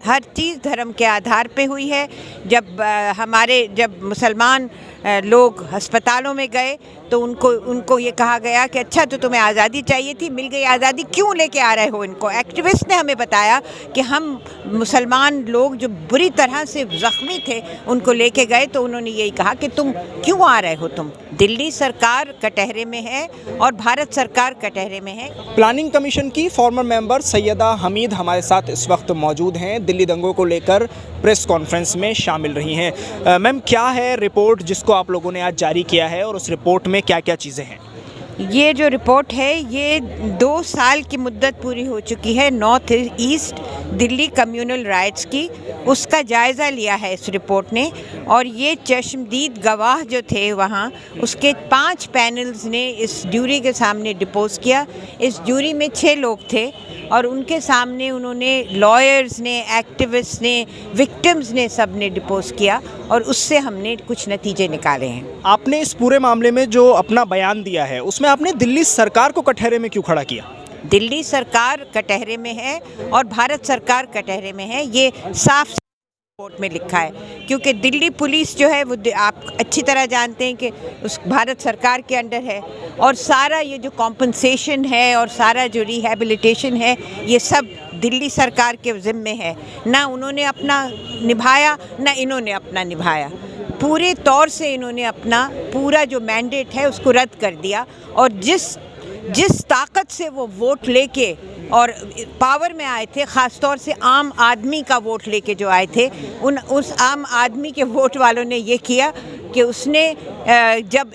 हर चीज़ धर्म के आधार पे हुई है। जब मुसलमान लोग अस्पतालों में गए तो उनको ये कहा गया कि अच्छा तो तुम्हें आज़ादी चाहिए थी, मिल गई आज़ादी, क्यों लेके आ रहे हो इनको। एक्टिविस्ट ने हमें बताया कि हम मुसलमान लोग जो बुरी तरह से ज़ख्मी थे उनको लेके गए तो उन्होंने यही कहा कि तुम क्यों आ रहे हो। तुम दिल्ली सरकार कटहरे में है और भारत सरकार कटहरे में है। प्लानिंग कमीशन की फॉर्मर मेंबर सैयदा हमीद हमारे साथ इस वक्त मौजूद हैं, दिल्ली दंगों को लेकर प्रेस कॉन्फ्रेंस में शामिल रही हैं। मैम, क्या है रिपोर्ट जिसको आप लोगों ने आज जारी किया है और उस रिपोर्ट में क्या क्या चीज़ें हैं? ये जो रिपोर्ट है ये 2 साल की मुद्दत पूरी हो चुकी है north east Delhi communal riots की, उसका जायज़ा लिया है इस रिपोर्ट ने। और ये चश्मदीद गवाह जो थे वहाँ, उसके 5 पैनल्स ने इस ज्यूरी के सामने डिपोज किया। इस ज्यूरी में 6 लोग थे और उनके सामने उन्होंने लॉयर्स ने, एक्टिविस्ट ने, विक्टिम्स ने, सब ने डिपोज किया और उससे हमने कुछ नतीजे निकाले हैं। आपने इस पूरे मामले में जो अपना बयान दिया है उसमें आपने दिल्ली सरकार को कटहरे में क्यों खड़ा किया? दिल्ली सरकार कटहरे में है और भारत सरकार कटहरे में है, ये साफ रिपोर्ट में लिखा है। क्योंकि दिल्ली पुलिस जो है वो आप अच्छी तरह जानते हैं कि उस भारत सरकार के अंडर है और सारा ये जो कॉम्पनसेशन है और सारा जो रिहैबिलिटेशन है ये सब दिल्ली सरकार के ज़िम्मे है। ना उन्होंने अपना निभाया ना इन्होंने अपना निभाया। पूरे तौर से इन्होंने अपना पूरा जो मैंडेट है उसको रद्द कर दिया और जिस ताकत से वो वोट लेके और पावर में आए थे, ख़ास तौर से आम आदमी का वोट लेके जो आए थे, उस आम आदमी के वोट वालों ने ये किया कि उसने जब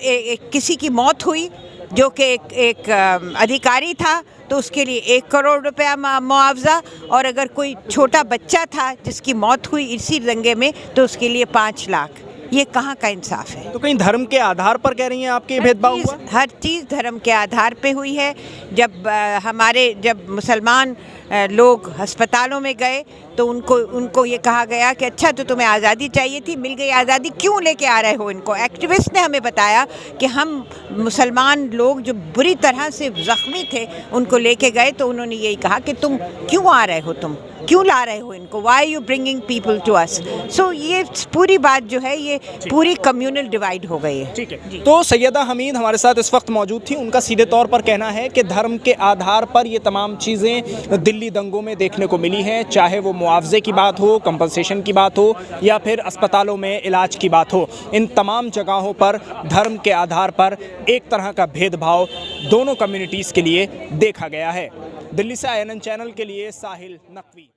किसी की मौत हुई जो कि एक अधिकारी था तो उसके लिए 1 करोड़ रुपया मुआवजा, और अगर कोई छोटा बच्चा था जिसकी मौत हुई इसी दंगे में तो उसके लिए 5 लाख। ये कहाँ का इंसाफ है? तो कहीं धर्म के आधार पर कह रही हैं आपके भेदभाव हुआ? हर चीज़ धर्म के आधार पे हुई है। जब मुसलमान लोग अस्पतालों में गए तो उनको ये कहा गया कि अच्छा तो तुम्हें आज़ादी चाहिए थी, मिल गई आज़ादी, क्यों लेके आ रहे हो इनको। एक्टिविस्ट ने हमें बताया कि हम मुसलमान लोग जो बुरी तरह से ज़ख्मी थे उनको लेके गए तो उन्होंने यही कहा कि तुम क्यों आ रहे हो, तुम क्यों ला रहे हो इनको, why you bringing people to us. So ये पूरी बात जो है ये पूरी कम्युनल डिवाइड हो गई है। ठीक है। तो सैयदा हमीद हमारे साथ इस वक्त मौजूद थी। उनका सीधे तौर पर कहना है कि धर्म के आधार पर ये तमाम चीज़ें दिल्ली दंगों में देखने को मिली हैं, चाहे वो मुआवजे की बात हो, कंपनसेशन की बात हो या फिर अस्पतालों में इलाज की बात हो। इन तमाम जगहों पर धर्म के आधार पर एक तरह का भेदभाव दोनों कम्युनिटीज़ के लिए देखा गया है। दिल्ली से INN चैनल के लिए साहिल नकवी।